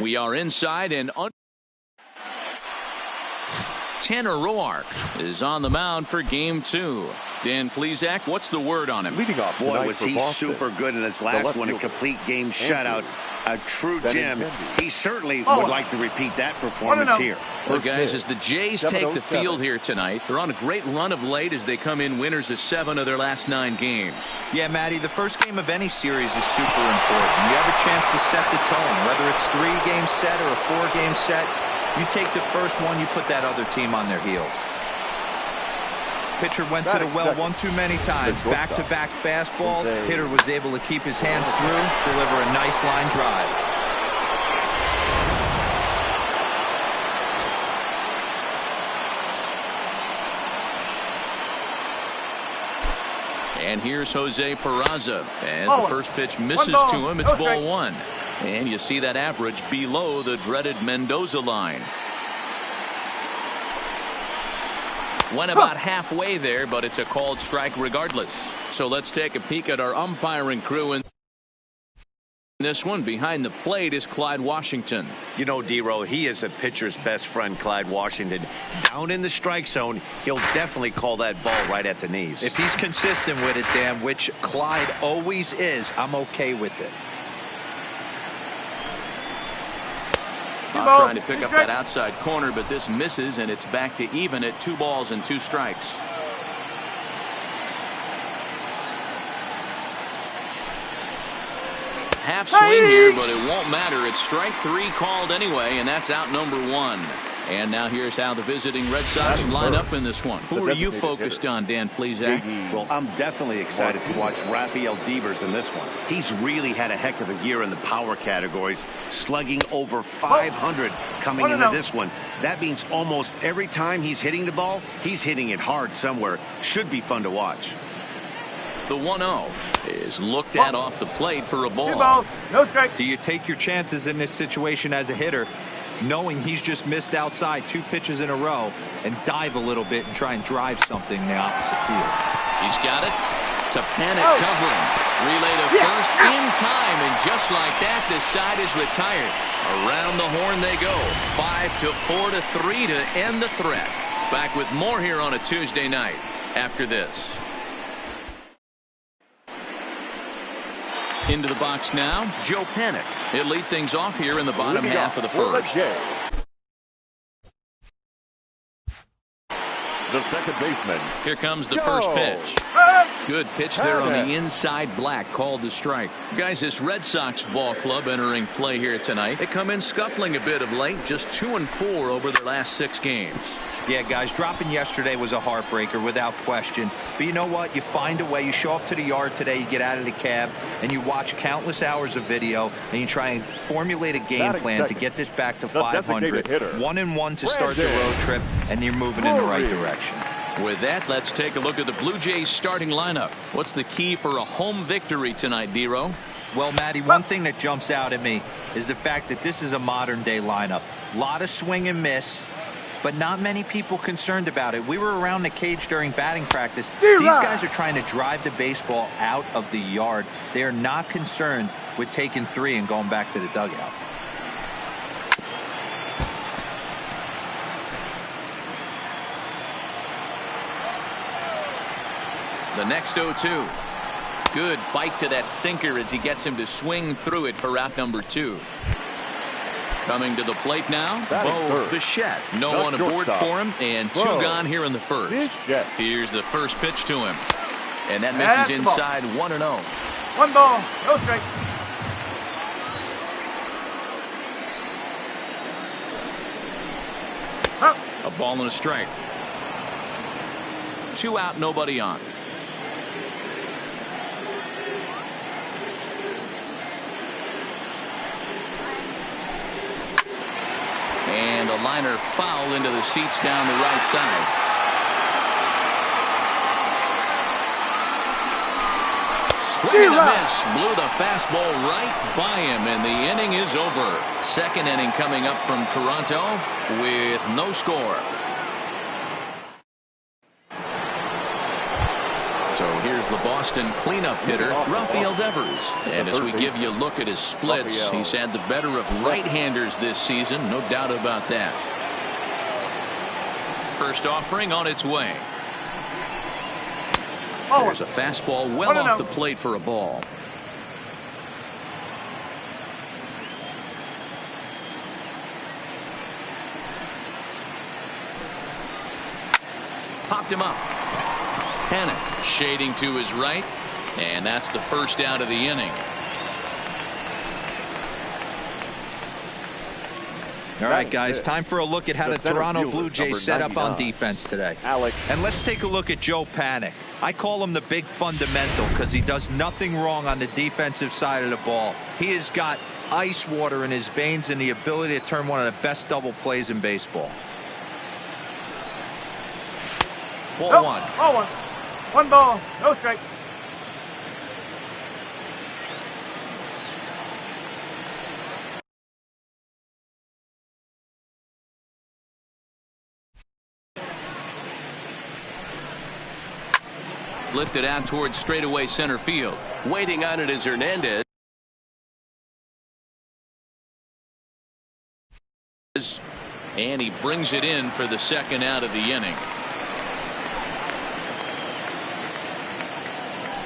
We are inside and Tanner Roark is on the mound for game 2. Dan Plesac, what's the word on him? Leading off, boy, was he super good in his last one, a complete game shutout. A true gem. He certainly would like to repeat that performance here. Well, guys, as the Jays take the field here tonight, they're on a great run of late as they come in winners of 7 of their last 9 games. Yeah, Matty, the first game of any series is super important. You have a chance to set the tone, whether it's 3-game set or a 4-game set. You take the first one, you put that other team on their heels. Pitcher went to the well one too many times. Back-to-back fastballs. Hitter was able to keep his hands through, deliver a nice line drive. And here's Jose Peraza. As the first pitch misses to him, it's ball 1. And you see that average below the dreaded Mendoza line. Went about halfway there, but it's a called strike regardless. So let's take a peek at our umpiring crew. In this one, behind the plate is Clyde Washington. You know, D-Row, he is a pitcher's best friend, Clyde Washington. Down in the strike zone, he'll definitely call that ball right at the knees. If he's consistent with it, Dan, which Clyde always is, I'm okay with it. Trying to pick up that outside corner, but this misses, and it's back to even at 2 balls and 2 strikes. Half swing here, but it won't matter. It's strike 3 called anyway, and that's out number 1. And now here's how the visiting Red Sox line up in this one. Who are you focused on, Dan Plesac? Well, I'm definitely excited to watch Rafael Devers in this one. He's really had a heck of a year in the power categories, slugging over 500 coming into this one. That means almost every time he's hitting the ball, he's hitting it hard somewhere. Should be fun to watch. The 1-0 is looked at off the plate for a ball. 2 balls, no strike. Do you take your chances in this situation as a hitter, knowing he's just missed outside 2 pitches in a row, and dive a little bit and try and drive something in the opposite field? He's got it. Tepanek covering. Relay to first in time, and just like that, this side is retired. Around the horn they go. 5-4-3 to end the threat. Back with more here on a Tuesday night after this. Into the box now, Joe Panik. He'll lead things off here in the bottom half of the first. The second baseman. Here comes the first pitch. Good pitch there on the inside black, called the strike. Guys, this Red Sox ball club entering play here tonight. They come in scuffling a bit of late, just 2-4 over their last 6 games. Yeah, guys, dropping yesterday was a heartbreaker without question. But you know what? You find a way. You show up to the yard today, you get out of the cab, and you watch countless hours of video, and you try and formulate a game plan to get this back to 500. 1-1 to start the road trip, and you're moving in the right direction. With that, let's take a look at the Blue Jays starting lineup. What's the key for a home victory tonight, D-Row? Well, Matty, one thing that jumps out at me is the fact that this is a modern-day lineup. A lot of swing and miss, but not many people concerned about it. We were around the cage during batting practice. These guys are trying to drive the baseball out of the yard. They are not concerned with taking 3 and going back to the dugout. The next 0-2. Good bite to that sinker as he gets him to swing through it for out number 2. Coming to the plate now, Bo Bichette. No one aboard for him, and 2 gone here in the first. Here's the first pitch to him. And that misses inside 1-0. 1 ball, no strike. A ball and a strike. 2 out, nobody on. And a liner foul into the seats down the right side. Swing and a miss. Blew the fastball right by him, and the inning is over. Second inning coming up from Toronto with no score. So here's the Boston cleanup hitter, Rafael Devers. And as we give you a look at his splits, he's had the better of right-handers this season, no doubt about that. First offering on its way. There's a fastball well off the plate for a ball. Popped him up. Panik shading to his right, and that's the first out of the inning. All right, guys, time for a look at how the Toronto Blue Jays set up on defense today. And let's take a look at Joe Panik. I call him the big fundamental because he does nothing wrong on the defensive side of the ball. He has got ice water in his veins and the ability to turn one of the best double plays in baseball. Ball one. Ball one. One ball, no strike. Lifted out towards straightaway center field. Waiting on it is Hernandez. And he brings it in for the second out of the inning.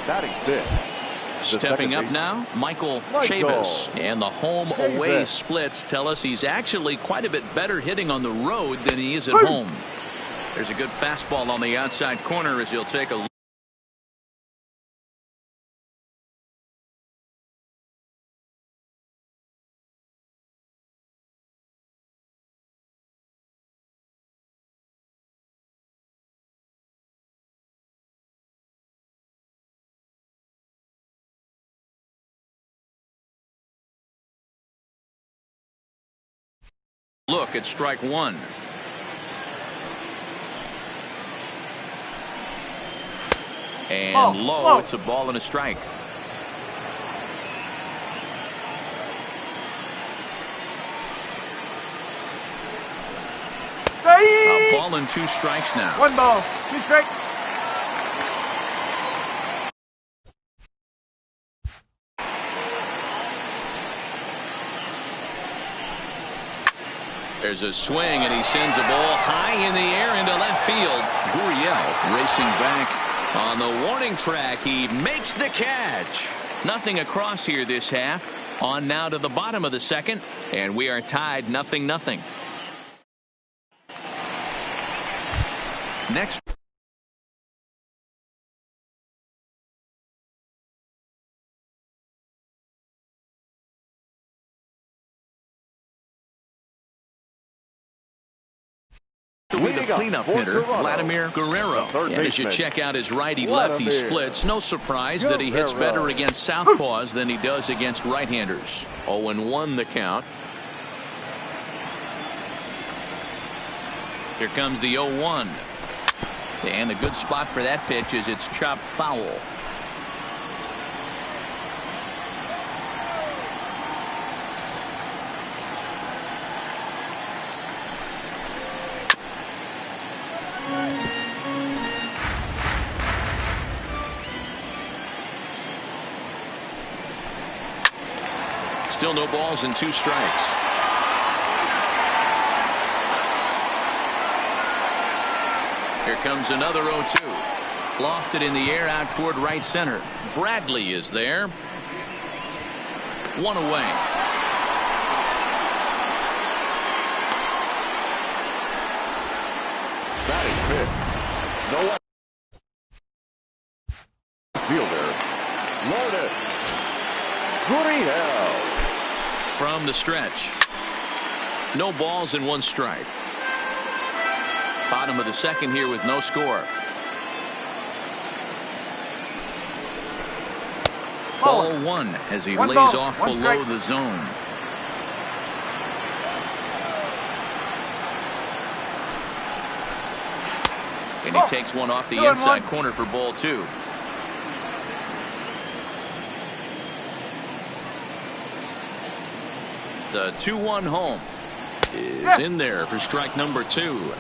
Batting fifth. Stepping up now, Michael Chavis. And the home-away splits tell us he's actually quite a bit better hitting on the road than he is at home. There's a good fastball on the outside corner as he'll take a look at strike one. And low, it's a ball and a strike. A ball and two strikes now. One ball, two strikes. There's a swing, and he sends a ball high in the air into left field. Gurriel racing back on the warning track. He makes the catch. Nothing across here this half. On now to the bottom of the second, and we are tied 0-0. Next. The cleanup hitter, Vladimir Guerrero. And as you check out his righty-lefty splits, no surprise that he hits better against southpaws than he does against right-handers. 0-1 the count. Here comes the 0-1. And a good spot for that pitch is it's chopped foul. Still no balls and two strikes. Here comes another 0-2. Lofted in the air out toward right center. Bradley is there. One away. Batting fifth. No one. Fielder. Lourdes Gurriel. From the stretch. No balls and one strike. Bottom of the second here with no score. Ball one as he lays off below the zone. And he takes one off the inside corner for ball two. The 2-1 home is in there for strike number two.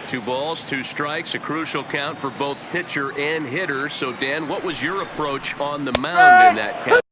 2 balls, 2 strikes, a crucial count for both pitcher and hitter. So, Dan, what was your approach on the mound in that count?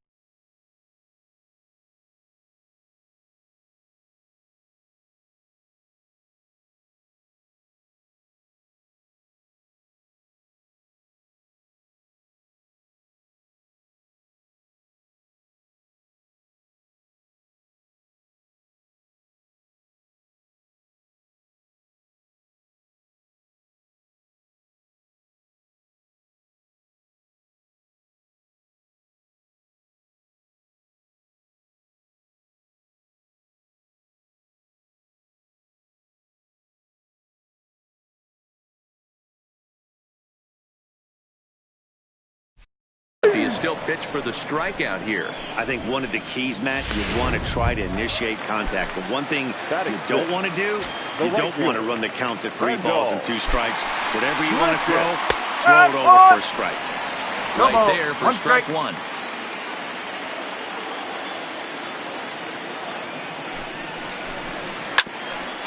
He is still pitched for the strikeout here. I think one of the keys, Matt, you want to try to initiate contact. The one thing you don't want to do, you don't want to run the count to 3 balls and 2 strikes. Whatever you want to throw it over for a strike. Right there for strike 1.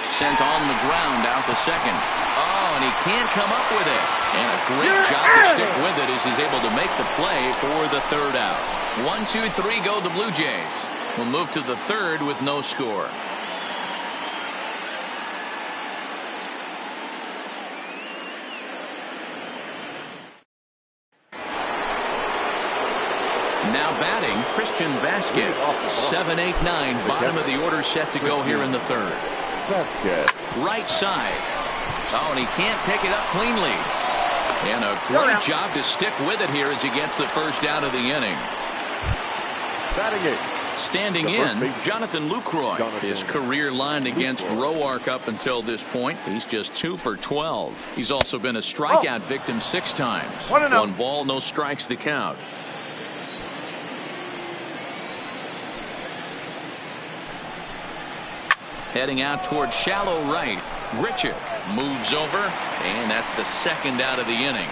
Sent on the ground out to second. Oh, and he can't come up with it. And a great job to stick with it as he's able to make the play for the 3rd out. 1, 2, 3 go the Blue Jays. We'll move to the 3rd with no score. Now batting, Christian Vasquez. 7, 8, 9. Bottom of the order set to go here in the 3rd. Right side. Oh, and he can't pick it up cleanly. And a great job to stick with it here as he gets the 1st out of the inning. Standing in, Jonathan Lucroy. His career line against Roark up until this point. He's just 2 for 12. He's also been a strikeout victim 6 times. 1 ball, no strikes to count. Heading out towards shallow right. Grichuk moves over, and that's the 2nd out of the inning.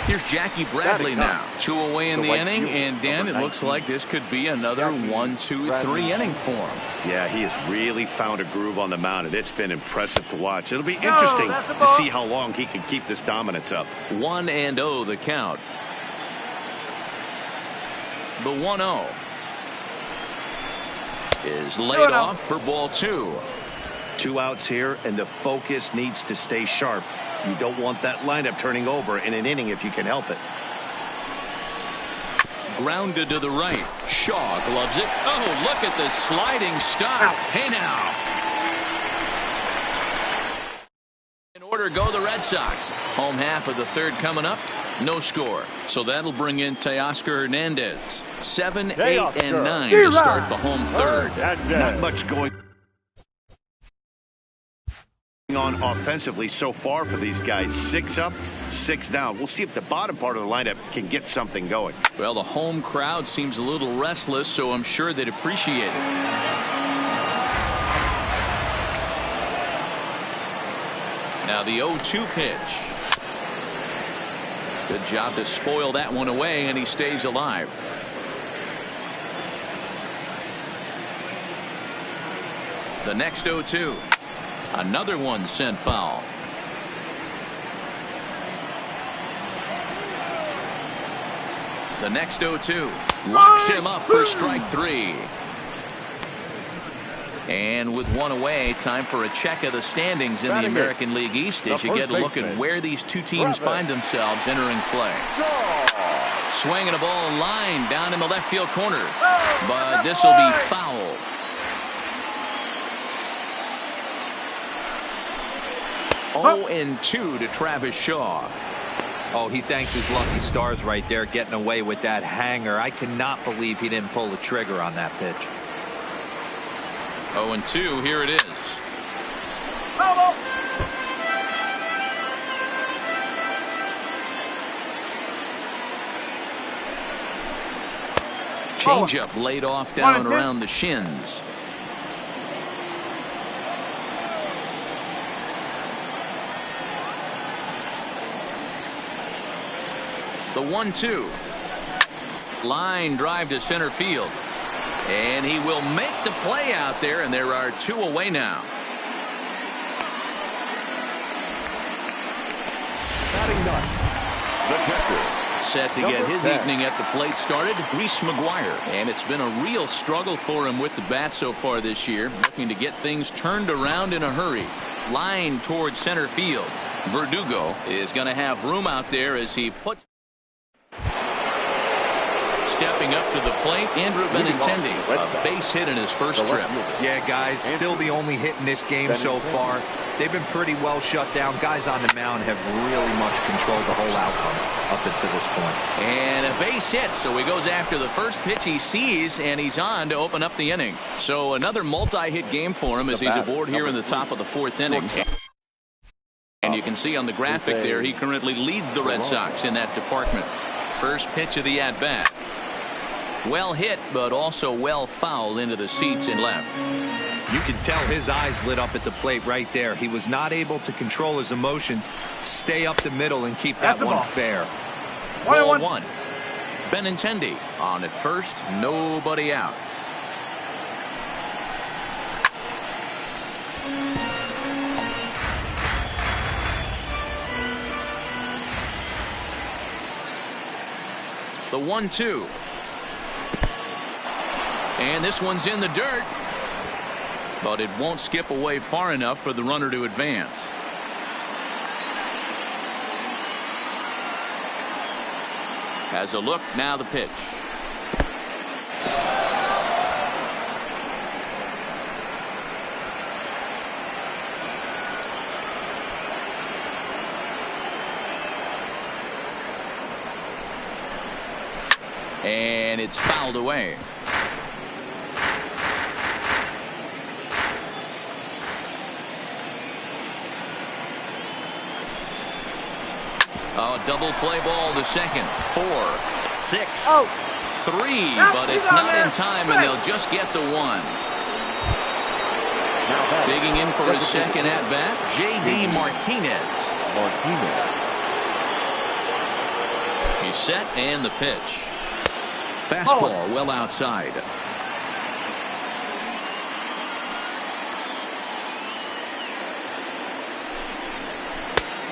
Here's Jackie Bradley now. 2 away in the inning, and Dan, it looks like this could be another 1, 2, 3 inning for him. Yeah, he has really found a groove on the mound, and it's been impressive to watch. It'll be interesting to see how long he can keep this dominance up. 1-0 the count. The 1-0 is laid off for ball 2. 2 outs here, and the focus needs to stay sharp. You don't want that lineup turning over in an inning if you can help it. Grounded to the right. Shaw gloves it. Oh, look at the sliding stop. Hey now. In order go the Red Sox. Home half of the 3rd coming up. No score. So that'll bring in Teoscar Hernandez. 7, 8, and 9 to start the home 3rd. Not much going on offensively so far for these guys. 6 up, 6 down. We'll see if the bottom part of the lineup can get something going. Well, the home crowd seems a little restless, so I'm sure they'd appreciate it. Now the 0-2 pitch. Good job to spoil that one away, and he stays alive. The next 0-2. Another one sent foul. The next 0-2 locks him up for strike 3. And with 1 away, time for a check of the standings in the American League East as you get a look at where these 2 teams find themselves entering play. Swinging a ball line down in the left field corner, but this will be foul. Oh, and 2 to Travis Shaw. Oh, he thanks his lucky stars right there, getting away with that hanger. I cannot believe he didn't pull the trigger on that pitch. 0-2, here it is. Changeup laid off down around the shins. The 1-2. Line drive to center field. And he will make the play out there, and there are 2 away now. shot. The catcher. Set to get his evening at the plate started, Reese McGuire. And it's been a real struggle for him with the bat so far this year, looking to get things turned around in a hurry. Line towards center field. Verdugo is going to have room out there as he puts. Stepping up to the plate, Andrew Benintendi, a base hit in his first trip. Yeah, guys, still the only hit in this game so far. They've been pretty well shut down. Guys on the mound have really much controlled the whole outcome up until this point. And a base hit, so he goes after the first pitch he sees, and he's on to open up the inning. So another multi-hit game for him as he's aboard here in the top of the fourth inning. And you can see on the graphic there, he currently leads the Red Sox in that department. First pitch of the at-bat. Well hit, but also well fouled into the seats and left. You can tell his eyes lit up at the plate right there. He was not able to control his emotions, stay up the middle, and keep that one fair. Ball one. Benintendi on at first, nobody out. The 1-2. And this one's in the dirt. But it won't skip away far enough for the runner to advance. Has a look, now the pitch. And it's fouled away. Oh, double play ball to second. 4, 6, 3, but it's not in time, and they'll just get the one. Digging in for his second at bat, J.D. Martinez. He's set, and the pitch. Fastball well outside.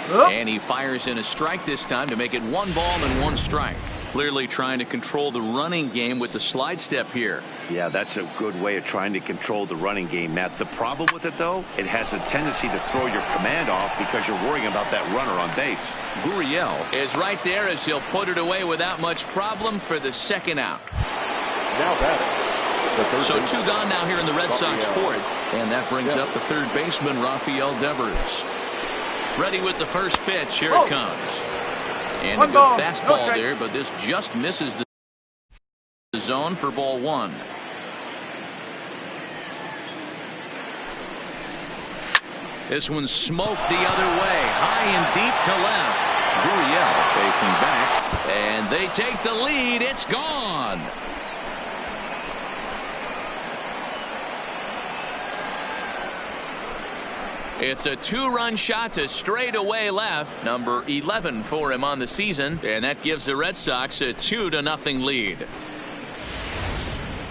And he fires in a strike this time to make it 1 ball and 1 strike. Clearly trying to control the running game with the slide step here. Yeah, that's a good way of trying to control the running game, Matt. The problem with it, though, it has a tendency to throw your command off because you're worrying about that runner on base. Gurriel is right there as he'll put it away without much problem for the second out. Now batting. So 2 gone now here in the Red Sox fourth. And that brings up the third baseman, Rafael Devers. Ready with the first pitch. Here it comes. And a good fastball there, but this just misses the zone for ball 1. This one's smoked the other way, high and deep to left. Gurriel facing back, and they take the lead. It's gone. It's a 2-run shot to straightaway left, number 11 for him on the season, and that gives the Red Sox a 2-0 lead.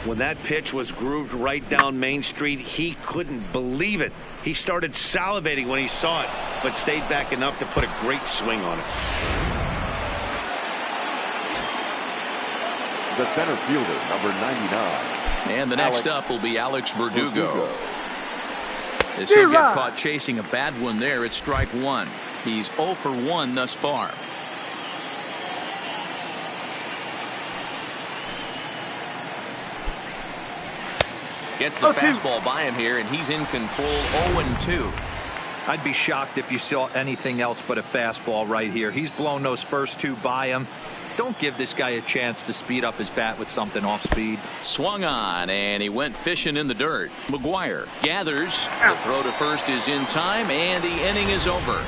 When that pitch was grooved right down Main Street, he couldn't believe it. He started salivating when he saw it, but stayed back enough to put a great swing on it. The center fielder, number 99. And the next up will be Alex Verdugo. As he'll get caught chasing a bad one there at strike 1. He's 0 for 1 thus far. Gets the fastball by him here, and he's in control. 0-2. I'd be shocked if you saw anything else but a fastball right here. He's blown those first 2 by him. Don't give this guy a chance to speed up his bat with something off speed. Swung on, and he went fishing in the dirt. McGuire gathers. The throw to first is in time, and the inning is over.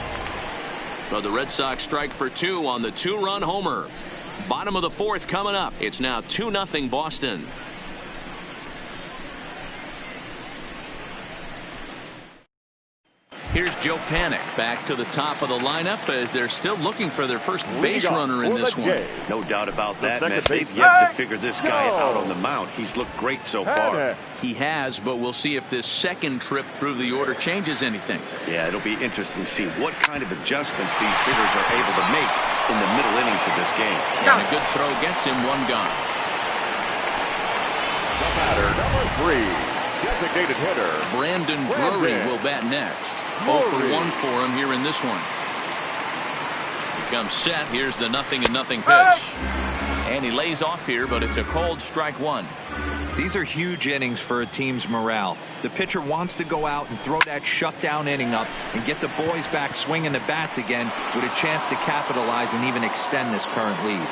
So the Red Sox strike for 2 on the 2-run homer. Bottom of the fourth coming up. It's now 2-0 Boston. Here's Joe Panik back to the top of the lineup as they're still looking for their first base runner in this one. No doubt about that, man. They've yet to figure this guy out on the mound. He's looked great so far. He has, but we'll see if this second trip through the order changes anything. Yeah, it'll be interesting to see what kind of adjustments these hitters are able to make in the middle innings of this game. And a good throw gets him one gone. The batter, number 3, designated hitter Brandon Drury will bat next. 0 for 1 for him here in this one. He comes set. Here's the 0-0 pitch. And he lays off here, but it's a called strike 1. These are huge innings for a team's morale. The pitcher wants to go out and throw that shutdown inning up and get the boys back swinging the bats again with a chance to capitalize and even extend this current lead.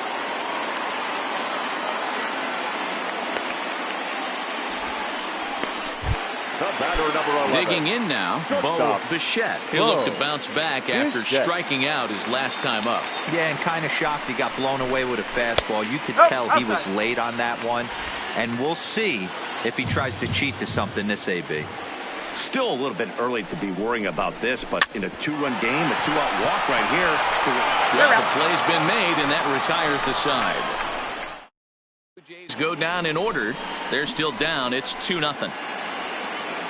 the batter, number 11. Digging in now, Bo Bichette. He'll look to bounce back after striking out his last time up. Yeah, and kind of shocked he got blown away with a fastball. You could tell he was late on that one. And we'll see if he tries to cheat to something this AB. Still a little bit early to be worrying about this, but in a 2-run game, a 2-out walk right here. Well, the play's been made, and that retires the side. The Jays go down in order. They're still down. It's 2-0.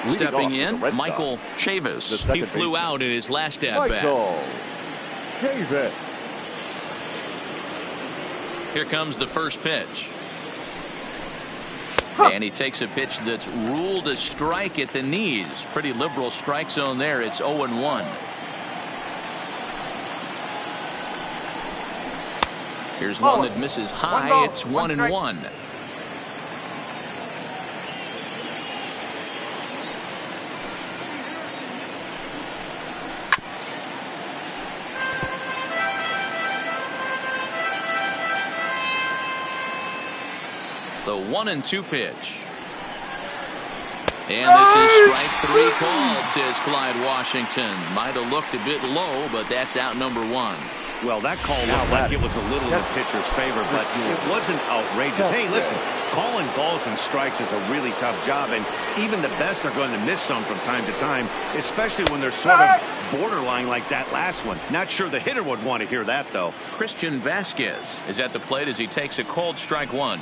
Stepping in, Michael Chavis. He flew out in his last at-bat. Chavis. Here comes the first pitch. And he takes a pitch that's ruled a strike at the knees. Pretty liberal strike zone there. It's 0-1. Here's one that misses high. It's 1-1. The 1-2 pitch. And this is strike 3 called, says Clyde Washington. Might have looked a bit low, but that's out number 1. Well, that call looked like it was a little in the pitcher's favor, but it wasn't outrageous. Hey, listen, calling balls and strikes is a really tough job, and even the best are going to miss some from time to time, especially when they're sort of borderline like that last one. Not sure the hitter would want to hear that, though. Christian Vasquez is at the plate as he takes a called strike 1.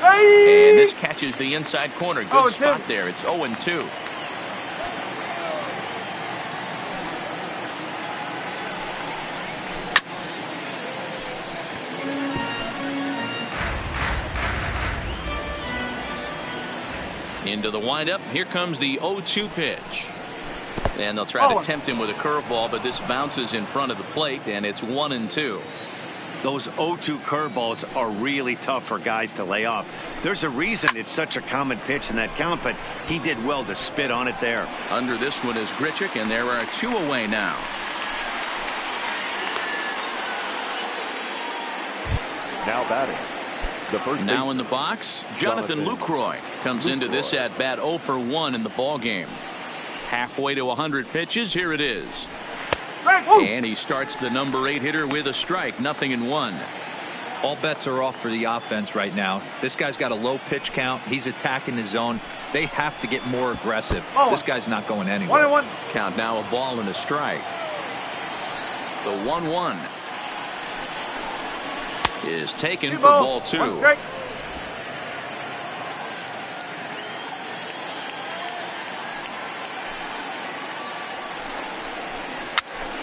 And this catches the inside corner. Good spot there. It's 0-2. Into the windup. Here comes the 0-2 pitch. And they'll try to tempt him with a curveball, but this bounces in front of the plate, and it's 1-2. Those 0-2 curveballs are really tough for guys to lay off. There's a reason it's such a common pitch in that count, but he did well to spit on it there. Under this one is Grichuk, and there are 2 away now. Now batting. The first now in the box, Jonathan Lucroy comes into this at bat 0 for 1 in the ball game. Halfway to 100 pitches. Here it is. And he starts the number 8 hitter with a strike. 0-1. All bets are off for the offense right now. This guy's got a low pitch count. He's attacking the zone. They have to get more aggressive. This guy's not going anywhere. 1-1. Count now, a ball and a strike. The 1-1 is taken for ball 2.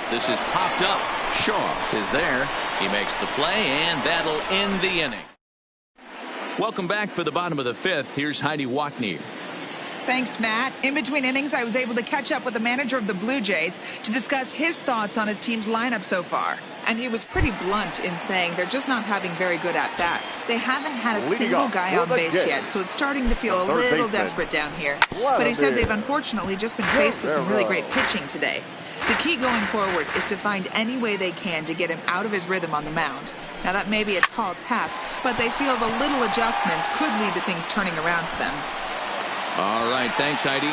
This is popped up. Shaw is there. He makes the play, and that'll end the inning. Welcome back for the bottom of the 5th. Here's Heidi Watney. Thanks, Matt. In between innings, I was able to catch up with the manager of the Blue Jays to discuss his thoughts on his team's lineup so far. And he was pretty blunt in saying they're just not having very good at-bats. They haven't had a single guy on base yet, so it's starting to feel a little desperate down here. But he said they've unfortunately just been faced with some really great pitching today. The key going forward is to find any way they can to get him out of his rhythm on the mound. Now, that may be a tall task, but they feel the little adjustments could lead to things turning around for them. All right, thanks, Heidi.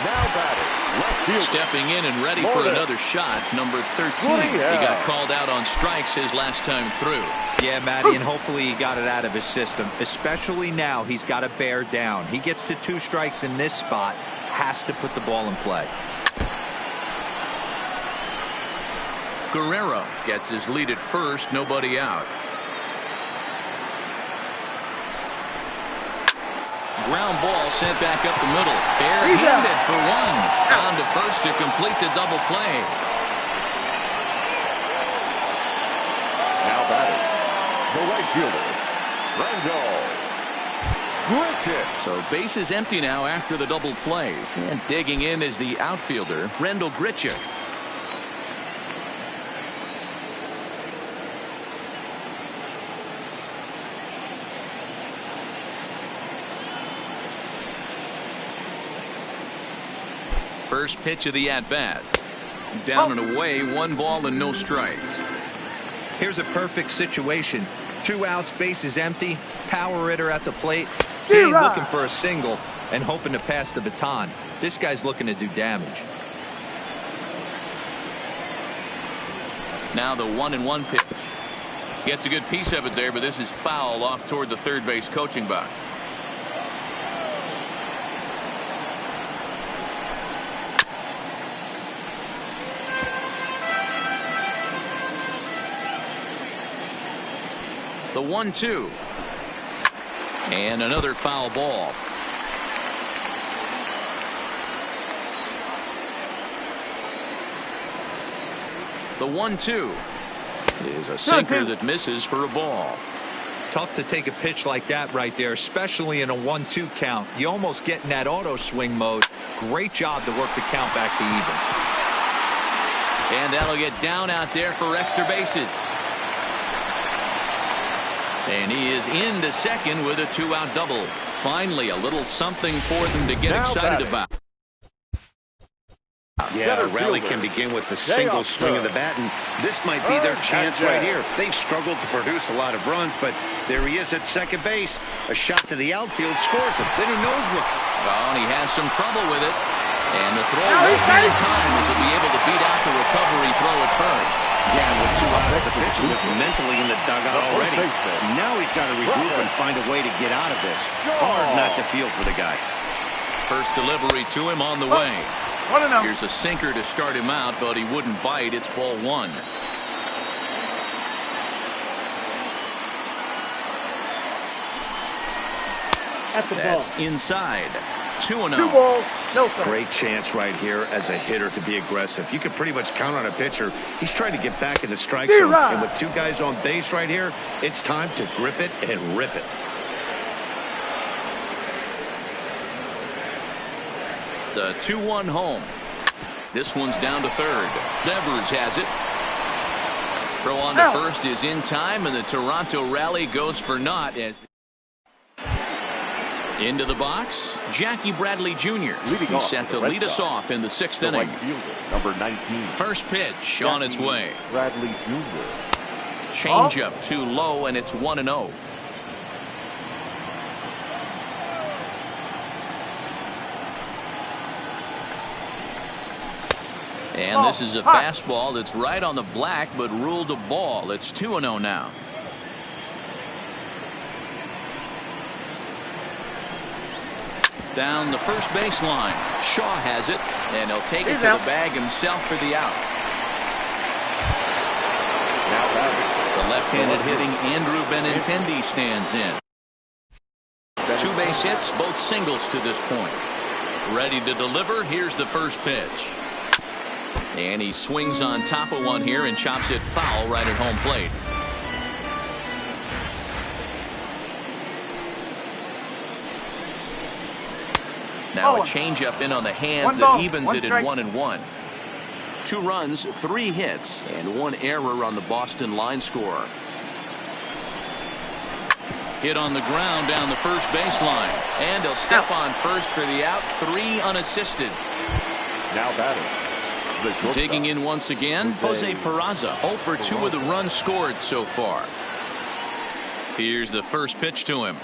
Now batting, left field. Stepping in and ready for another shot, number 13. He got called out on strikes his last time through. Yeah, Matty, and hopefully he got it out of his system. Especially now, he's got to bear down. He gets to 2 strikes in this spot, has to put the ball in play. Guerrero gets his lead at first, nobody out. Ground ball sent back up the middle. Bare-handed for one. On to first to complete the double play. Now batting, the right fielder, Rendell Grichuk. So base is empty now after the double play. And digging in is the outfielder, Rendell Grichuk. First pitch of the at-bat. Down and away, 1 ball and no strikes. Here's a perfect situation. 2 outs, base is empty. Power hitter at the plate. He ain't looking for a single and hoping to pass the baton. This guy's looking to do damage. Now the 1-1 pitch. Gets a good piece of it there, but this is foul off toward the third base coaching box. The 1-2. And another foul ball. The 1-2 is a sinker that misses for a ball. Tough to take a pitch like that right there, especially in a 1-2 count. You almost get in that auto swing mode. Great job to work the count back to even. And that'll get down out there for extra bases. And he is into second with a 2-out double. Finally, a little something for them to get excited about. Yeah, a rally can begin with a single swing of the bat, and this might be their chance right here. They've struggled to produce a lot of runs, but there he is at second base. A shot to the outfield scores him. Then who knows what? Oh, and he has some trouble with it. And the throw won't be in time as he'll be able to beat out the recovery throw at first. Yeah, with 2 outs, the pitcher was mentally in the dugout already. Now he's got to regroup and find a way to get out of this. Hard not to feel for the guy. First delivery to him on the way. Here's a sinker to start him out, but he wouldn't bite. It's ball 1. That's inside. 2-0. 2 balls, no strikes. Great chance right here as a hitter to be aggressive. You can pretty much count on a pitcher. He's trying to get back in the strike zone. And with 2 guys on base right here, it's time to grip it and rip it. The 2-1 home. This one's down to third. Devers has it. Throw on to first is in time, and the Toronto rally goes for naught as into the box, Jackie Bradley Jr. He's set to lead us off in the 6th inning. Right fielder, number 19. First pitch on its way. Bradley Jr. Changeup too low, and it's 1-0. And this is a fastball that's right on the black, but ruled a ball. It's 2-0 now. Down the first baseline. Shaw has it, and he'll take it to the bag himself for the out. The left-handed hitting Andrew Benintendi stands in. 2 base hits, both singles to this point. Ready to deliver. Here's the first pitch. And he swings on top of one here and chops it foul right at home plate. Now a changeup in on the hands that evens it at 1-1. 2 runs, 3 hits, and 1 error on the Boston line score. Hit on the ground down the first baseline. And he'll step on first for the out. 3 unassisted. Now batting. Digging in once again, Jose Peraza. 0 for 2 of the runs scored so far. Here's the first pitch to him.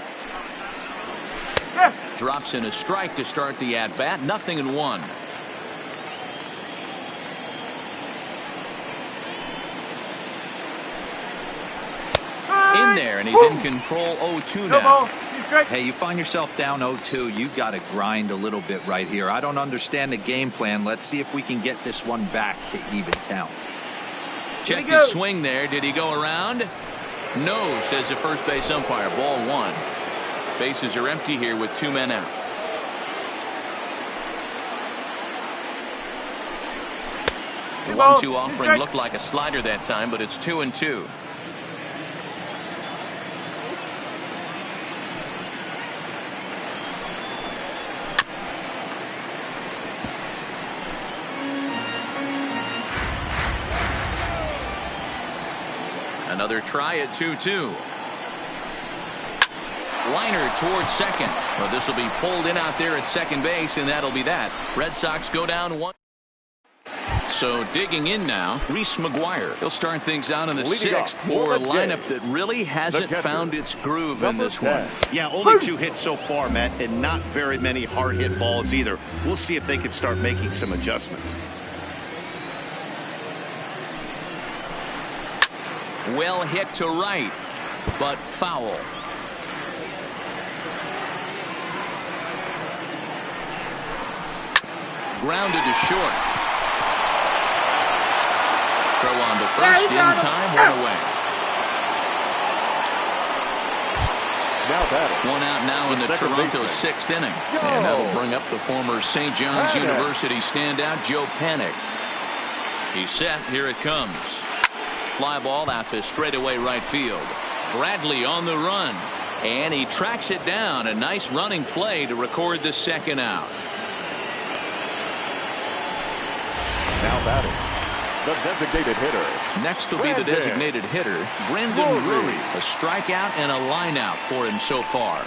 Drops in a strike to start the at-bat. 0-1. In there, and he's in control. 0-2 now. Hey, you find yourself down 0-2. You got to grind a little bit right here. I don't understand the game plan. Let's see if we can get this one back to even count. Check his swing there. Did he go around? No, says the first base umpire. Ball 1. Bases are empty here with 2 men out. The 1-2 offering looked like a slider that time, but it's 2-2. Another try at 2-2. Liner towards second. Well, this will be pulled in out there at second base, and that'll be that. Red Sox go down 1. So digging in now, Reese McGuire. He'll start things out in the 6th for a lineup that really hasn't found its groove in this one. Yeah, only 2 hits so far, Matt, and not very many hard hit balls either. We'll see if they can start making some adjustments. Well hit to right, but foul. Grounded to short. Throw on to first in time, 1 away. One out now in the Toronto 6th inning. And that'll bring up the former St. John's University standout, Joe Panik. He's set. Here it comes. Fly ball out to straightaway right field. Bradley on the run. And he tracks it down. A nice running play to record the 2nd out. Now batting, the designated hitter. Next will be the designated hitter, Brandon Drury. A strikeout and a line out for him so far.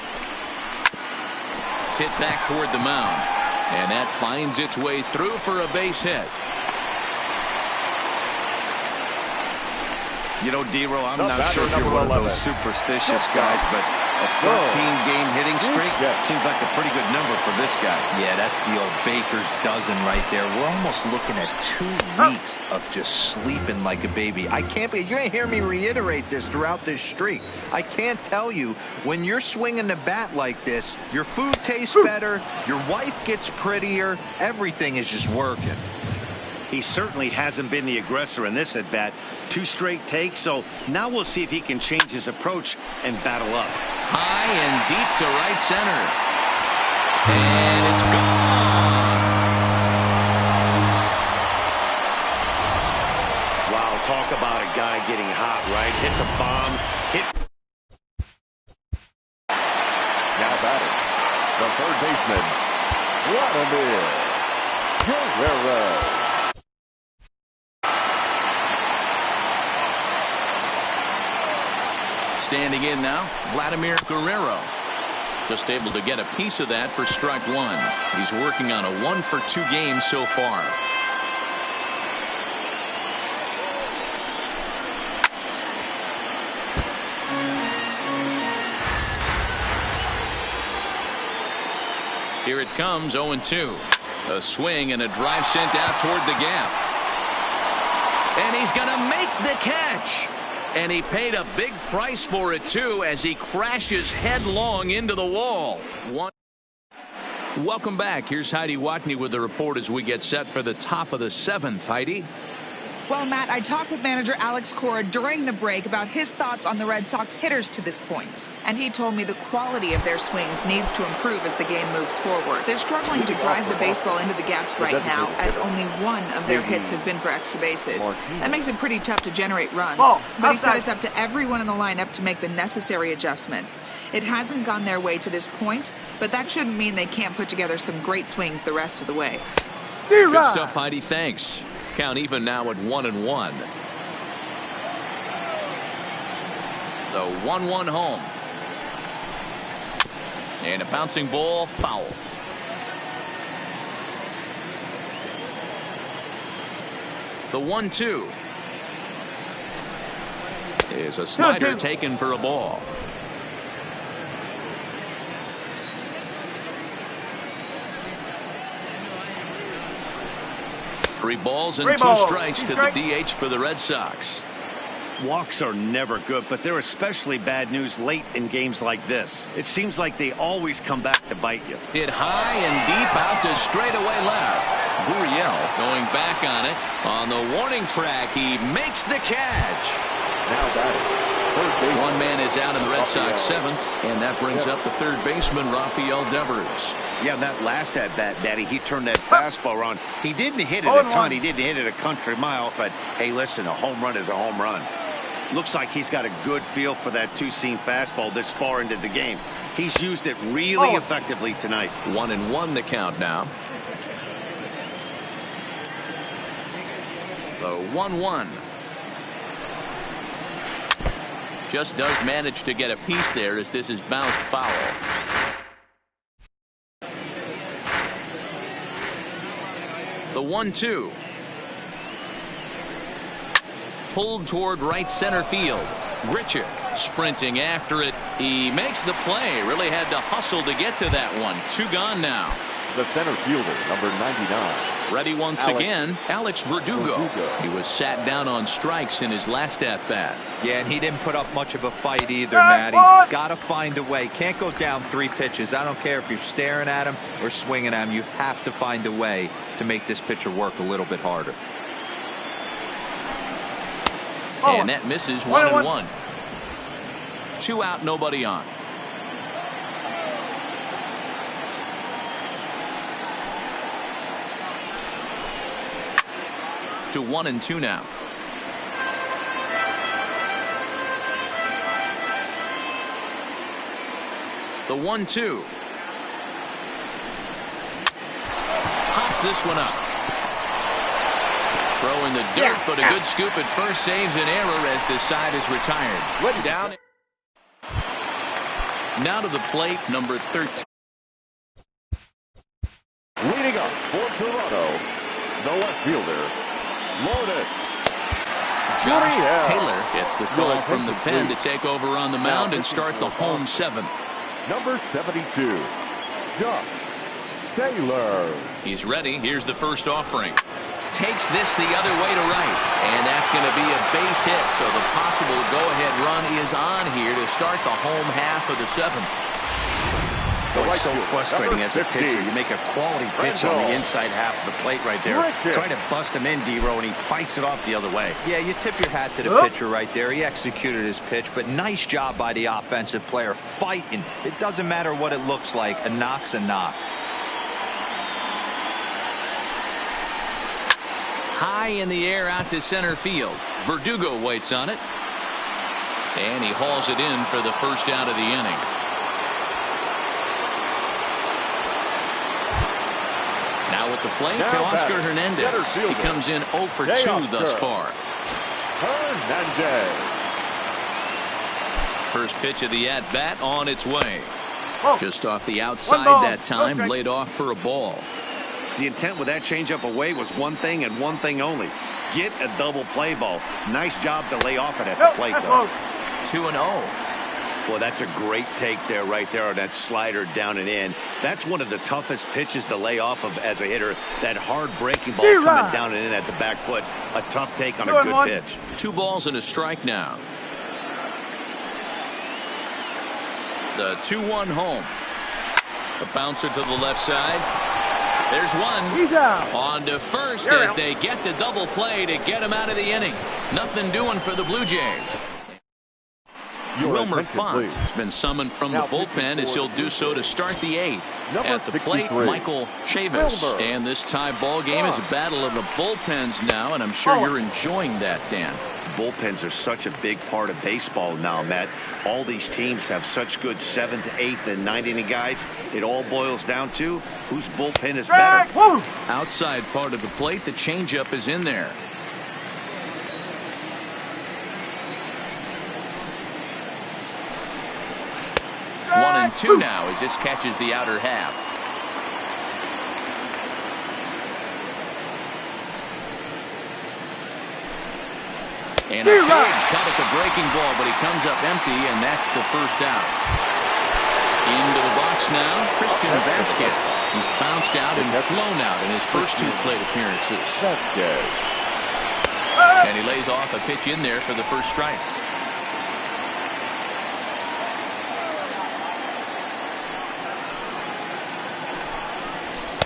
Hit back toward the mound. And that finds its way through for a base hit. You know, D-Row, I'm not sure if you're one of those superstitious guys, but a 13-game hitting streak seems like a pretty good number for this guy. Yeah, that's the old baker's dozen right there. We're almost looking at 2 weeks of just sleeping like a baby. I can't be. You're going to hear me reiterate this throughout this streak. I can't tell you, when you're swinging the bat like this, your food tastes better, your wife gets prettier, everything is just working. He certainly hasn't been the aggressor in this at-bat. 2 straight takes, so now we'll see if he can change his approach and battle up. High and deep to right center. And it's gone. Wow, talk about a guy getting hot, right? Hits a bomb. Now batting, the third baseman, Vladimir Guerrero. Standing in now, Vladimir Guerrero. Just able to get a piece of that for strike 1. He's working on a 1-for-2 game so far. Here it comes, 0-2. A swing and a drive sent out toward the gap. And he's going to make the catch. And he paid a big price for it, too, as he crashes headlong into the wall. Welcome back. Here's Heidi Watney with the report as we get set for the top of the 7th. Heidi? Well, Matt, I talked with manager Alex Cora during the break about his thoughts on the Red Sox hitters to this point. And he told me the quality of their swings needs to improve as the game moves forward. They're struggling to drive the baseball into the gaps right now, as only 1 of their hits has been for extra bases. That makes it pretty tough to generate runs. But he said it's up to everyone in the lineup to make the necessary adjustments. It hasn't gone their way to this point, but that shouldn't mean they can't put together some great swings the rest of the way. Good stuff, Heidi. Thanks. Count even now at 1-1. The 1-1 home. And a bouncing ball, foul. The 1-2 is a slider taken for a ball. 3 balls and 2 strikes to the DH for the Red Sox. Walks are never good, but they're especially bad news late in games like this. It seems like they always come back to bite you. Hit high and deep out to straightaway left. Gurriel going back on it. On the warning track, he makes the catch. Now batting. 1 man is out in the Red Sox 7th, and that brings up the third baseman, Rafael Devers. Yeah, that last at bat, Daddy, he turned that fastball around. He didn't hit it a ton. He didn't hit it a country mile, but hey, listen, a home run is a home run. Looks like he's got a good feel for that two-seam fastball this far into the game. He's used it really effectively tonight. 1-1 the count now. The 1-1. Just does manage to get a piece there as this is bounced foul. The 1-2. Pulled toward right center field. Grichuk sprinting after it. He makes the play. Really had to hustle to get to that one. 2 gone now. The center fielder, number 99. Ready once again, Alex Verdugo. He was sat down on strikes in his last at-bat. Yeah, and he didn't put up much of a fight either, Matty. Got to find a way. Can't go down 3 pitches. I don't care if you're staring at him or swinging at him. You have to find a way to make this pitcher work a little bit harder. And that misses. 1-1. 2 out, nobody on. To 1-2 now. The 1-2. Pops this one up. Throw in the dirt, but a good scoop at first saves an error as this side is retired. Down. Now to the plate, number 13. Leading up for Toronto, the left fielder, loaded. Josh Taylor gets the call from the pen to take over on the mound and start the home 7th. Number 72, Josh Taylor. He's ready. Here's the first offering. Takes this the other way to right, and that's going to be a base hit, so the possible go-ahead run is on here to start the home half of the 7th. It's so frustrating as a pitcher. You make a quality pitch on the inside half of the plate right there. Try to bust him in, D-Row, and he fights it off the other way. Yeah, you tip your hat to the pitcher right there. He executed his pitch, but nice job by the offensive player fighting. It doesn't matter what it looks like. A knock's a knock. High in the air out to center field. Verdugo waits on it. And he hauls it in for the first out of the inning. Now at the plate to Oscar Hernandez. He comes in 0 for 2 thus far. Hernandez. First pitch of the at-bat on its way. Just off the outside that time, laid off for a ball. The intent with that changeup away was one thing and one thing only. Get a double play ball. Nice job to lay off it at the plate, though. 2-0. Well, that's a great take there, right there on that slider down and in. That's one of the toughest pitches to lay off of as a hitter. That hard breaking ball coming down and in at the back foot. A tough take on a good pitch. 2 balls and a strike now. The 2-1 home. The bouncer to the left side. There's one. He's out. On to first as they get the double play to get him out of the inning. Nothing doing for the Blue Jays. Wilmer Font has been summoned from the bullpen as he'll do so to start the 8th. At the plate, Michael Chavis. And this tie ball game is a battle of the bullpens now, and I'm sure you're enjoying that, Dan. Bullpens are such a big part of baseball now, Matt. All these teams have such good 7th, 8th, and 9th inning guys. It all boils down to whose bullpen is better. Outside part of the plate, the changeup is in there. One and 2 now as this catches the outer half. And a big cut at the breaking ball, but he comes up empty, and that's the first out. Into the box now, Christian Vasquez. He's bounced out and flown out in his first 2 plate appearances. And he lays off a pitch in there for the first strike.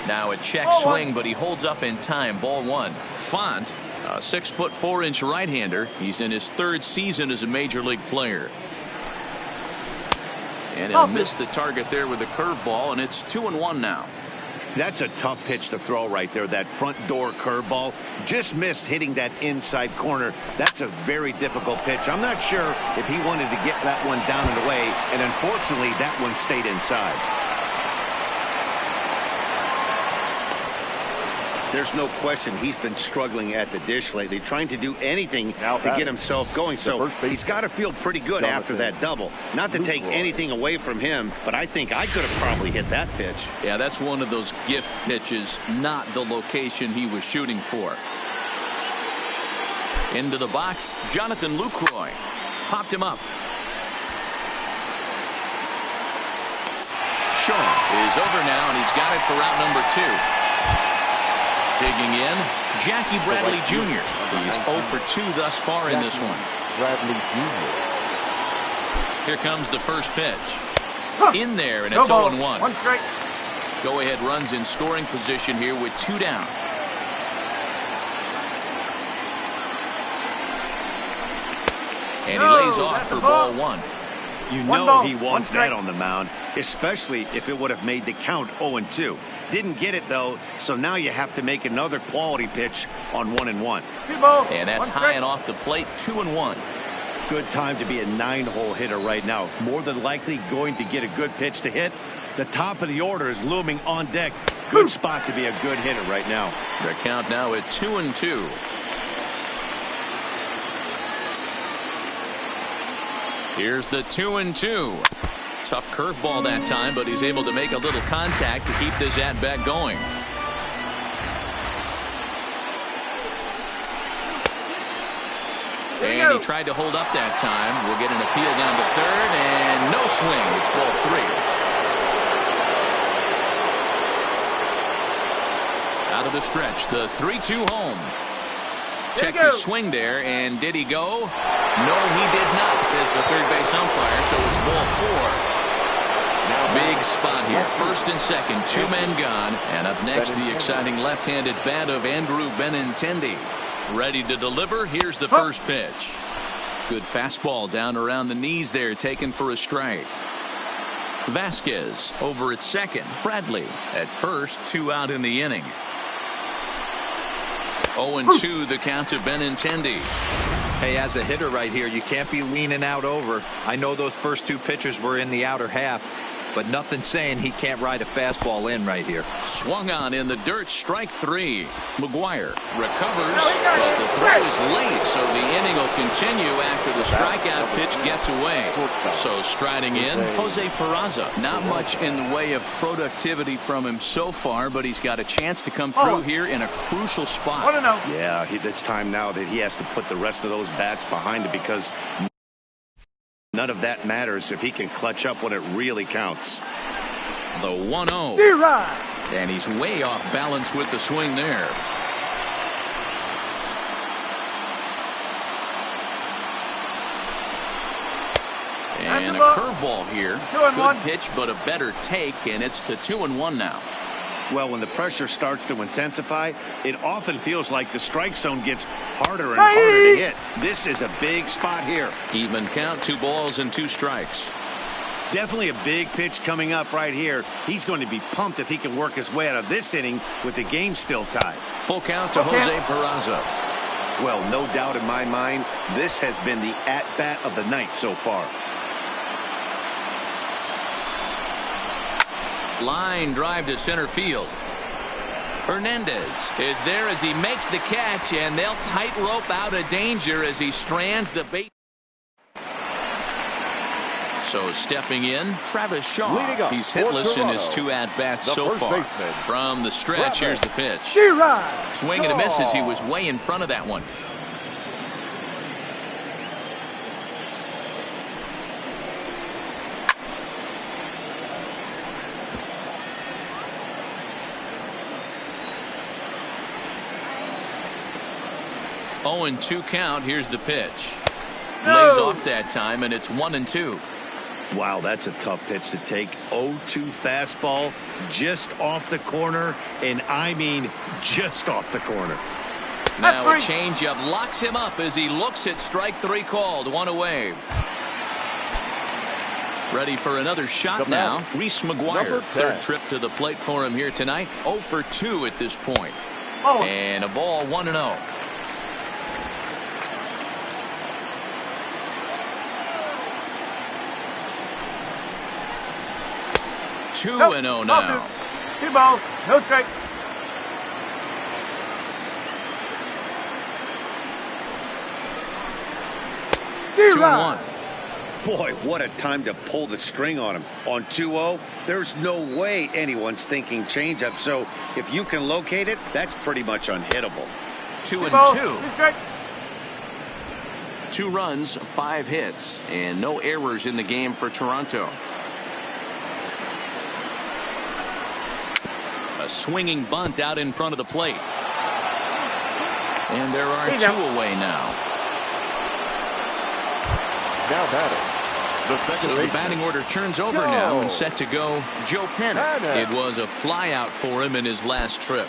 Now a check swing, but he holds up in time. Ball 1. Font, a 6'4" right-hander. He's in his 3rd season as a major league player. And he'll miss the target there with a curveball, and it's 2-1 now. That's a tough pitch to throw right there. That front door curveball just missed hitting that inside corner. That's a very difficult pitch. I'm not sure if he wanted to get that one down and away, and unfortunately that one stayed inside. There's no question he's been struggling at the dish lately, trying to do anything to get himself going. So he's got to feel pretty good after that double. Not to take anything away from him, but I think I could have probably hit that pitch. Yeah, that's one of those gift pitches, not the location he was shooting for. Into the box, Jonathan Lucroy. Popped him up. Short is over now, and he's got it for route number 2. Digging in, Jackie Bradley Jr. He's 0 for 2 thus far in this one. Bradley Jr. Here comes the first pitch. In there, and it's 0-1. 1 strike. Go-ahead runs in scoring position here with 2 down. And he lays off for ball 1. You know he wants that on the mound, especially if it would have made the count 0-2. Didn't get it, though, so now you have to make another quality pitch on 1-1. And that's high and off the plate, 2-1. Good time to be a 9-hole hitter right now. More than likely going to get a good pitch to hit. The top of the order is looming on deck. Good spot to be a good hitter right now. The count now at 2-2. Here's the 2-2. Tough curveball that time, but he's able to make a little contact to keep this at-bat going. And he tried to hold up that time. We'll get an appeal down to 3rd, and no swing. It's ball 3. Out of the stretch, the 3-2 home. Check his swing there, and did he go? No, he did not, says the third base umpire, so it's ball 4. Big spot here. 1st and 2nd, 2 men gone. And up next, the exciting left-handed bat of Andrew Benintendi. Ready to deliver. Here's the first pitch. Good fastball down around the knees there, taken for a strike. Vasquez over at 2nd. Bradley at 1st, 2 out in the inning. 0-2 the count to Benintendi. Hey, as a hitter right here, you can't be leaning out over. I know those first 2 pitches were in the outer half, but nothing saying he can't ride a fastball in right here. Swung on in the dirt, strike 3. McGuire recovers, but the throw is late, so the inning will continue after the strikeout pitch gets away. So striding in, Jose Peraza. Not much in the way of productivity from him so far, but he's got a chance to come through here in a crucial spot. Yeah, it's time now that he has to put the rest of those bats behind it, because none of that matters if he can clutch up when it really counts. The 1-0. And he's way off balance with the swing there. And a curveball here. Good pitch, but a better take, and it's to 2-1 now. Well, when the pressure starts to intensify, it often feels like the strike zone gets harder and harder to hit. This is a big spot here. Even count, 2 balls and 2 strikes. Definitely a big pitch coming up right here. He's going to be pumped if he can work his way out of this inning with the game still tied. Full count to Jose Peraza. Well, no doubt in my mind, this has been the at-bat of the night so far. Line drive to center field. Hernandez is there as he makes the catch, and they'll tightrope out of danger as he strands the base. So stepping in, Travis Shaw. He's hitless in his 2 at-bats so far. From the stretch, here's the pitch. Swing and a miss as he was way in front of that one. 0-2 count. Here's the pitch. Lays off that time, and it's 1-2. Wow, that's a tough pitch to take. 0-2 fastball just off the corner, and I mean just off the corner. Now a changeup locks him up as he looks at strike 3 called. 1 away. Ready for another shot now. Reese McGuire, third trip to the plate for him here tonight. 0 for 2 at this point. And a ball 1-0. 2-0 now. 2 balls, no strike. 2-1. Boy, what a time to pull the string on him. On 2-0, there's no way anyone's thinking changeup. So if you can locate it, that's pretty much unhittable. 2-2. 2 runs, 5 hits, and no errors in the game for Toronto. A swinging bunt out in front of the plate. And there are 2 away now. Now batting. So the batting order turns over now and set to go Joe Panik. It was a flyout for him in his last trip.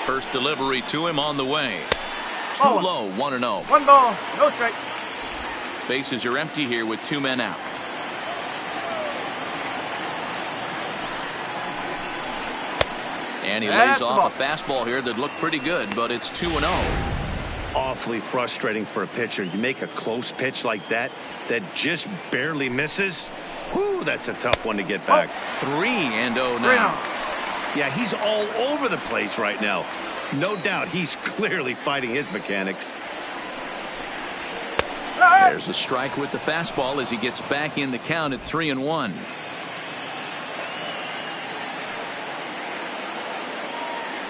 First delivery to him on the way. Too low, 1-0. 1 ball, no strike. Bases are empty here with 2 men out. And he lays off a fastball here that looked pretty good, but it's 2-0. Awfully frustrating for a pitcher. You make a close pitch like that just barely misses. Whew, that's a tough one to get back. 3-0 now. Yeah, he's all over the place right now. No doubt he's clearly fighting his mechanics. There's a strike with the fastball as he gets back in the count at 3-1.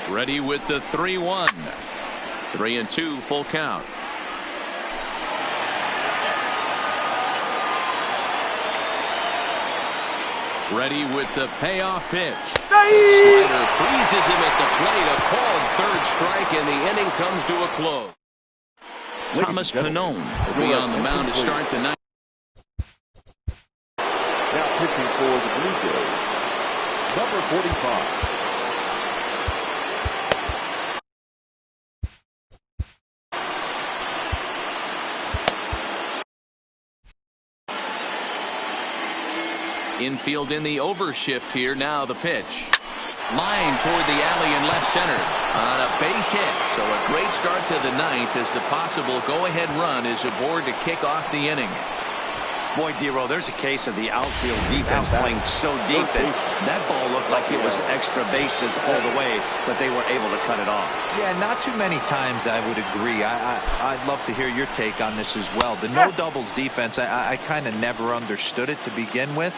Ready with the 3-1. 3-2 full count. Ready with the payoff pitch. The slider freezes him at the plate. A called third strike, and the inning comes to a close. Thomas Pannone will be on the mound to start the ninth. Now pitching for the Blue Jays, number 45. Infield in the overshift here. Now the pitch. Line toward the alley in left center on a base hit. So a great start to the ninth as the possible go-ahead run is aboard to kick off the inning. Boy, Dero, there's a case of the outfield defense playing so deep that ball looked like it was extra bases all the way, but they were able to cut it off. Yeah, not too many times I would agree. I'd love to hear your take on this as well. The no doubles defense, I kind of never understood it to begin with.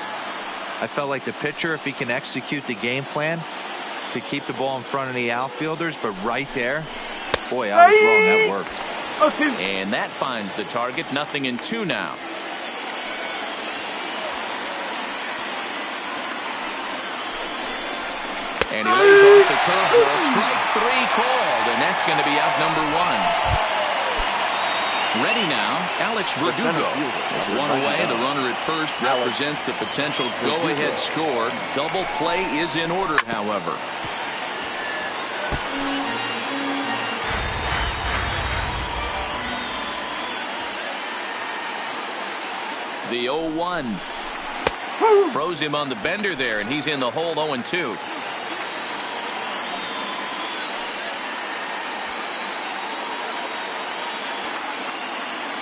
I felt like the pitcher, if he can execute the game plan, could keep the ball in front of the outfielders, but right there, boy, I was wrong. That worked. And that finds the target. 0-2 now. And he lays off the curveball. Strike 3 called, and that's going to be out number 1. Ready now, Alex Verdugo is 1 away. The runner at first represents the potential go-ahead score. Double play is in order, however. The 0-1. Froze him on the bender there, and he's in the hole 0-2.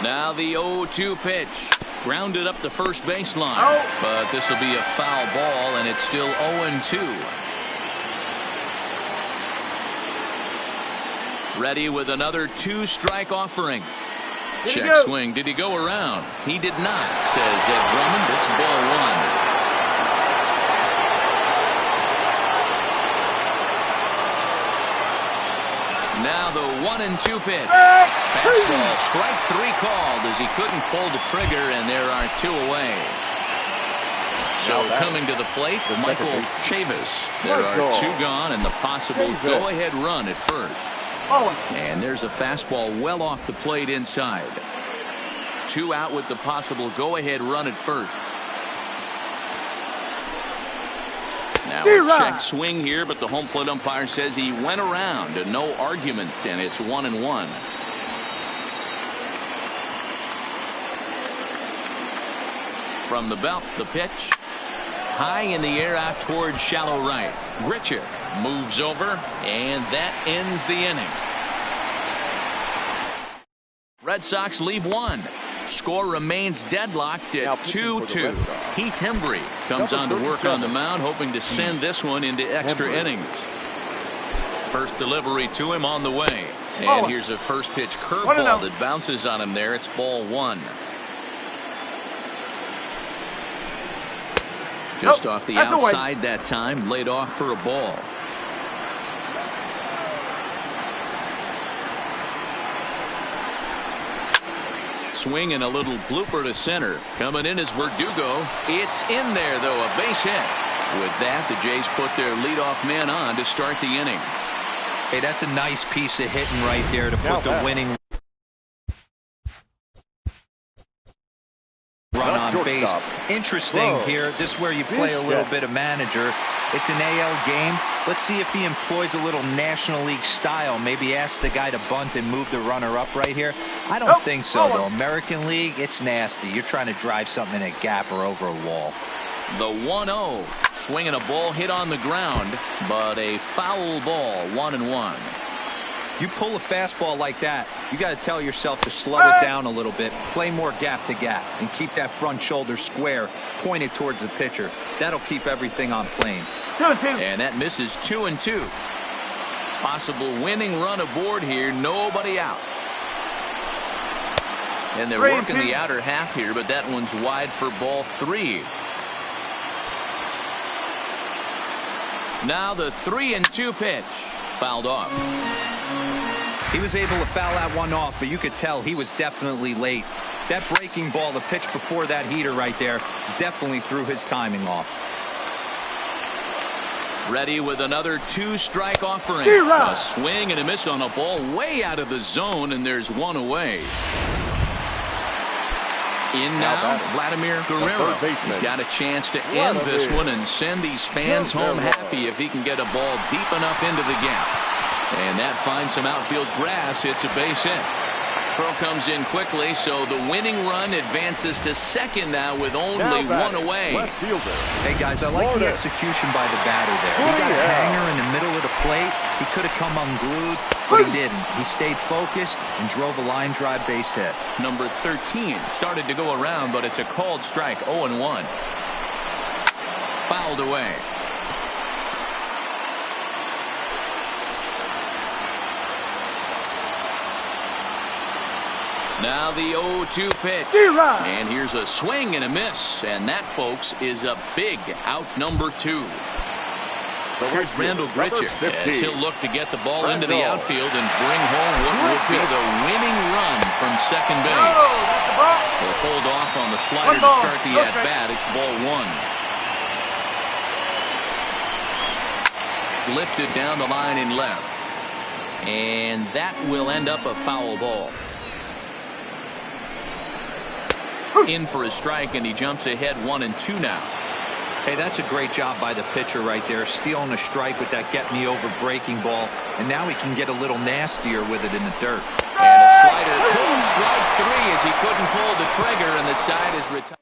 Now the 0-2 pitch. Grounded up the first baseline. But this will be a foul ball, and it's still 0-2. Ready with another 2-strike offering. Check swing. Did he go around? He did not, says Ed Drummond. It's ball 1. Now the 1-2 pitch. Fastball, strike 3 called as he couldn't pull the trigger, and there are 2 away. So coming to the plate, Michael Chavis. There are 2 gone and the possible go-ahead run at first. And there's a fastball well off the plate inside. 2 out with the possible go-ahead run at first. Now a check swing here, but the home plate umpire says he went around and no argument, and it's 1-1. From the belt, the pitch. High in the air out towards shallow right. Grichuk moves over, and that ends the inning. Red Sox leave 1. Score remains deadlocked at 2-2. Heath Hembree comes on to work on the mound, hoping to send this one into extra innings. First delivery to him on the way. And here's a first pitch curveball that bounces on him there. It's ball 1. Just off the outside that time, laid off for a ball. Swing and a little blooper to center. Coming in is Verdugo. It's in there, though, a base hit. With that, the Jays put their leadoff man on to start the inning. Hey, that's a nice piece of hitting right there to put the winning run on base. Interesting here. This is where you play a little bit of manager. It's an AL game. Let's see if he employs a little National League style. Maybe ask the guy to bunt and move the runner up right here. I don't think so, though. American League, it's nasty. You're trying to drive something in a gap or over a wall. The 1-0. Swinging a ball hit on the ground, but a foul ball, 1-1. You pull a fastball like that, you got to tell yourself to slow it down a little bit, play more gap to gap, and keep that front shoulder square, pointed towards the pitcher. That'll keep everything on plane. And that misses 2-2. Possible winning run aboard here, nobody out. And they're working the outer half here, but that one's wide for ball 3. Now the 3-2 pitch, fouled off. He was able to foul that one off, but you could tell he was definitely late. That breaking ball, the pitch before that heater right there, definitely threw his timing off. Ready with another 2-strike offering. A swing and a miss on a ball way out of the zone, and there's one away. In now, Vladimir Guerrero. He's got a chance to end this one and send these fans home happy if he can get a ball deep enough into the gap. And that finds some outfield grass. It's a base hit. Throw comes in quickly, so the winning run advances to second now with only one away. Hey, guys, I like the execution by the batter there. He got a hanger in the middle of the plate. He could have come unglued, but he didn't. He stayed focused and drove a line drive base hit. Number 13 started to go around, but it's a called strike, 0-1. Fouled away. Now the 0-2 pitch. And here's a swing and a miss. And that, folks, is a big out number 2. Here's Randal Grichuk as he'll look to get the ball into the outfield and bring home what will be the winning run from second base. They'll hold off on the slider to start the at-bat. It's ball 1. Lifted down the line in left. And that will end up a foul ball. In for a strike, and he jumps ahead 1-2 now. Hey, that's a great job by the pitcher right there, stealing a strike with that get-me-over breaking ball, and now he can get a little nastier with it in the dirt. And a slider pulled strike 3 as he couldn't pull the trigger, and the side is retired.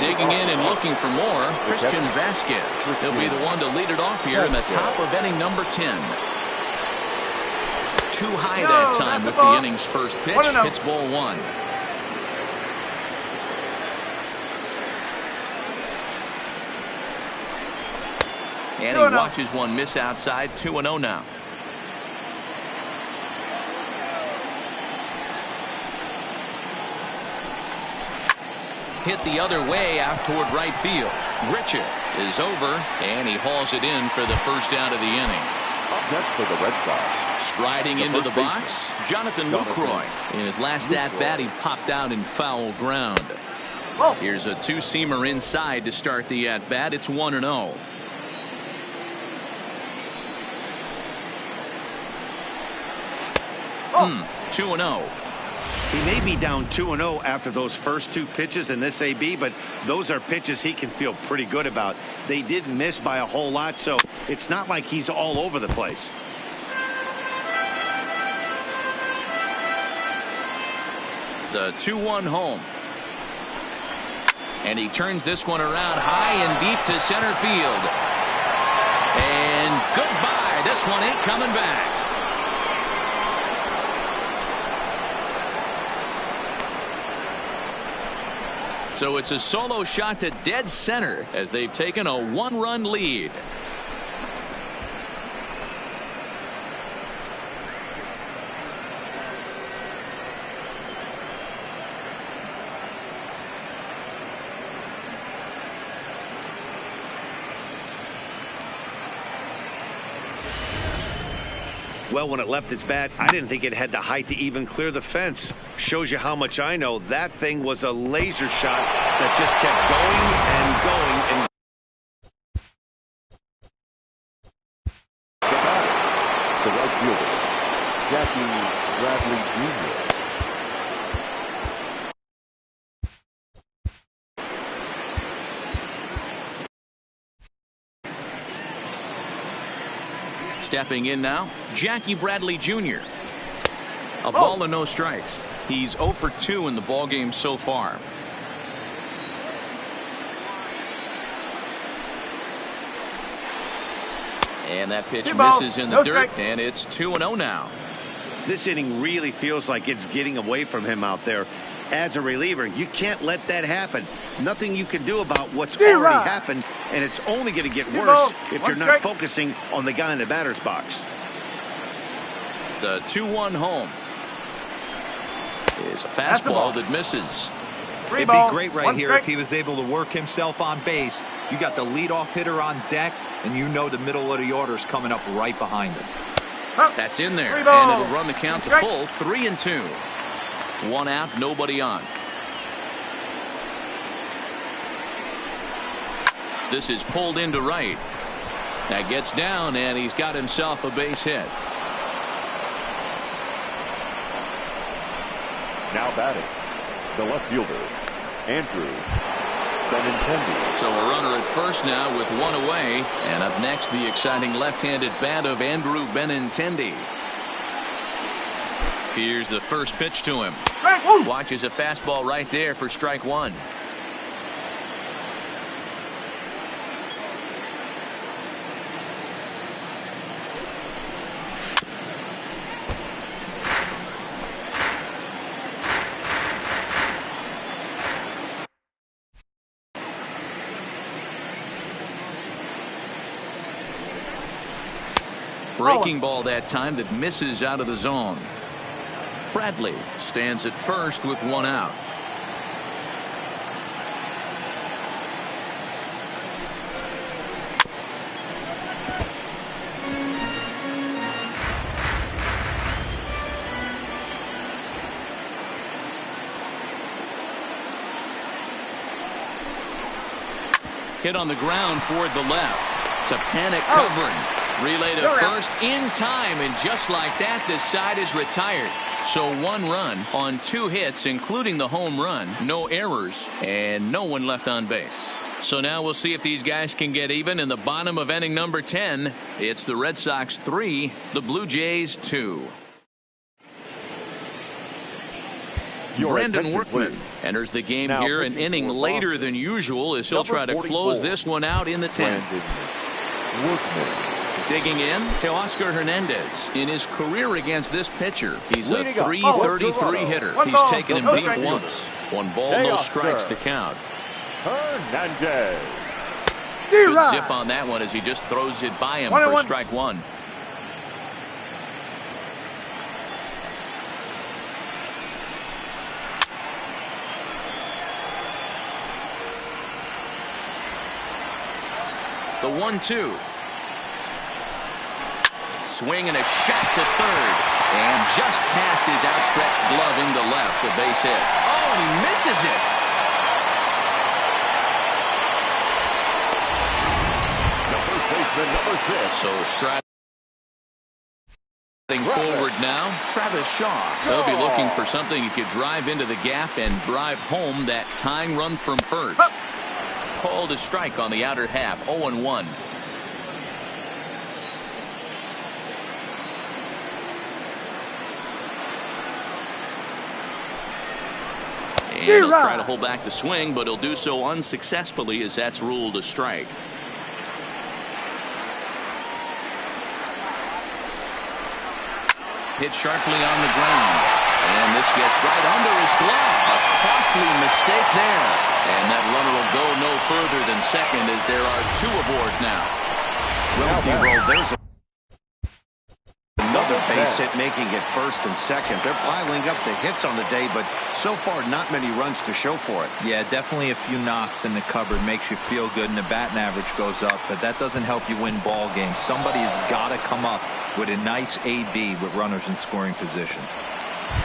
Digging in and looking for more, Christian Vasquez. He'll be the one to lead it off here in the top of inning number 10. Too high that time with the inning's first pitch. It's ball 1. And he watches one miss outside. 2-0 now. Hit the other way out toward right field. Richard is over, and he hauls it in for the first out of the inning. Up next for the Red Sox. Striding into the box, Jonathan Lucroy. In his last at-bat, he popped out in foul ground. Here's a two-seamer inside to start the at-bat. It's 1-0. Oh. 2-0. He may be down 2-0 after those first 2 pitches in this AB, but those are pitches he can feel pretty good about. They did miss by a whole lot, so it's not like he's all over the place. The 2-1 home. And he turns this one around high and deep to center field. And goodbye. This one ain't coming back. So it's a solo shot to dead center as they've taken a 1-run lead. Well, when it left its bat, I didn't think it had the height to even clear the fence. Shows you how much I know. That thing was a laser shot that just kept going and going and the right fielder, Jackie Bradley Jr. Stepping in now, Jackie Bradley Jr. A ball and no strikes. He's 0 for 2 in the ballgame so far. And that pitch misses in the dirt, and it's 2-0 now. This inning really feels like it's getting away from him out there. As a reliever, you can't let that happen. Nothing you can do about what's already happened, and it's only going to get worse if you're not focusing on the guy in the batter's box. The 2-1 home is a fastball that misses. It'd be great right here if he was able to work himself on base. You got the leadoff hitter on deck, and you know the middle of the order's coming up right behind him. That's in there, and it'll run the count to full. 3-2. 1 out, nobody on. This is pulled into right. That gets down, and he's got himself a base hit. Now batting, the left fielder, Andrew Benintendi. So a runner at first now with 1 away, and up next the exciting left-handed bat of Andrew Benintendi. Here's the first pitch to him. Watches a fastball right there for strike 1. Breaking ball that time that misses out of the zone. Bradley stands at first with 1 out. Hit on the ground toward the left. To panic covering. Relay to first in time, and just like that, the side is retired. So 1 run on 2 hits, including the home run, no errors, and no one left on base. So now we'll see if these guys can get even in the bottom of inning number 10. It's the Red Sox 3, the Blue Jays 2. Brendan Workman enters the game here an inning later than usual as he'll try to close this one out in the 10th. Digging in, Teoscar Hernandez. In his career against this pitcher, he's a .333 hitter. He's taken him deep once. 1 ball, no strikes to count. Hernandez. Good zip on that one as he just throws it by him for strike 1. The 1-2. Swing and a shot to third. And just past his outstretched glove into left, a base hit. Oh, and he misses it. The first baseman, number 6. So striding forward now, Travis Shaw. They'll be looking for something he could drive into the gap and drive home that tying run from first. Called a strike on the outer half, 0-1. And he'll try to hold back the swing, but he'll do so unsuccessfully as that's ruled a strike. Hit sharply on the ground. And this gets right under his glove. A costly mistake there. And that runner will go no further than second as there are 2 aboard now. Well, there's another base hit making it first and second. They're piling up the hits on the day, but so far not many runs to show for it. Yeah, definitely a few knocks in the cupboard makes you feel good, and the batting average goes up, but that doesn't help you win ball games. Somebody has got to come up with a nice AB with runners in scoring position.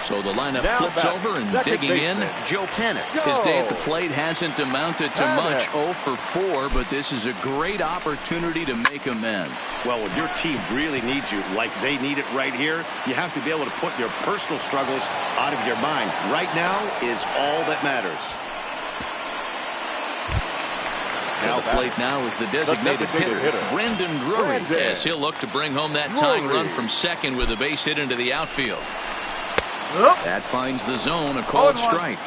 So the lineup flips over and digging in, Joe Panik. His day at the plate hasn't amounted to much, 0 for 4, but this is a great opportunity to make amends. Well, when your team really needs you, like they need it right here, you have to be able to put your personal struggles out of your mind. Right now is all that matters. At the plate now is the designated hitter, Brendan Drury, as he'll look to bring home that tying run from second with a base hit into the outfield. That finds the zone, a called strike.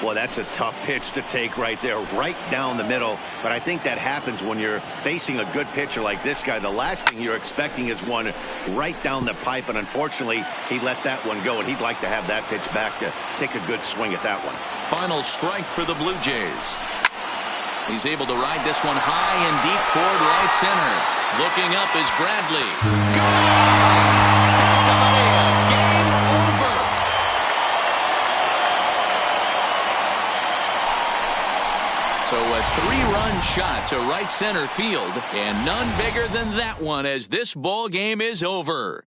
Well, that's a tough pitch to take right there, right down the middle. But I think that happens when you're facing a good pitcher like this guy. The last thing you're expecting is one right down the pipe, and unfortunately, he let that one go, and he'd like to have that pitch back to take a good swing at that one. Final strike for the Blue Jays. He's able to ride this one high and deep toward right center. Looking up is Bradley. Good! So a 3-run shot to right center field, and none bigger than that one as this ball game is over.